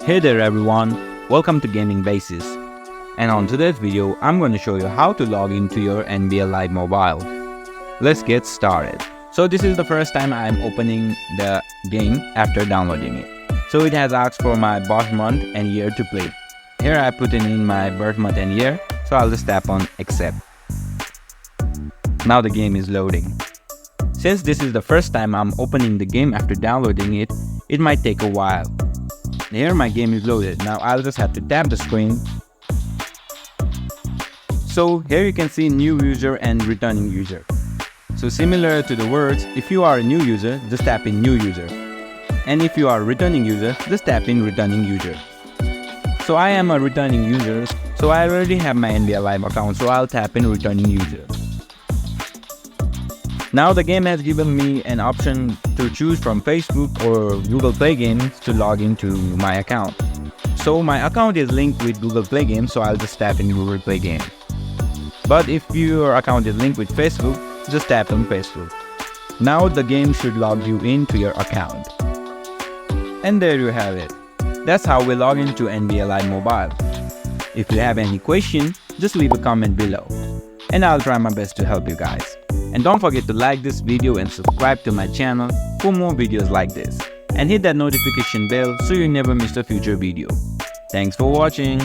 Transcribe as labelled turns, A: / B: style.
A: Hey there everyone, welcome to Gaming Basis. And on today's video, I'm going to show you how to log into your NBA Live Mobile. Let's get started. So this is the first time I'm opening the game after downloading it. So it has asked for my birth month and year to play. Here I put in my birth month and year, so I'll just tap on accept. Now the game is loading. Since this is the first time I'm opening the game after downloading it, it might take a while. Here my game is loaded. Now I'll just have to tap the screen. So here you can see new user and returning user. So similar to the words, if you are a new user, just tap in new user. And if you are a returning user, just tap in returning user. So I am a returning user, so I already have my NBA Live account, so I'll tap in returning user. Now the game has given me an option to choose from Facebook or Google Play Games to log into my account. So my account is linked with Google Play Games, so I'll just tap in Google Play Games. But if your account is linked with Facebook, just tap on Facebook. Now the game should log you into your account. And there you have it. That's how we log into NBA Live Mobile. If you have any question, just leave a comment below. And I'll try my best to help you guys. And don't forget to like this video and subscribe to my channel for more videos like this. And hit that notification bell so you never miss a future video. Thanks for watching.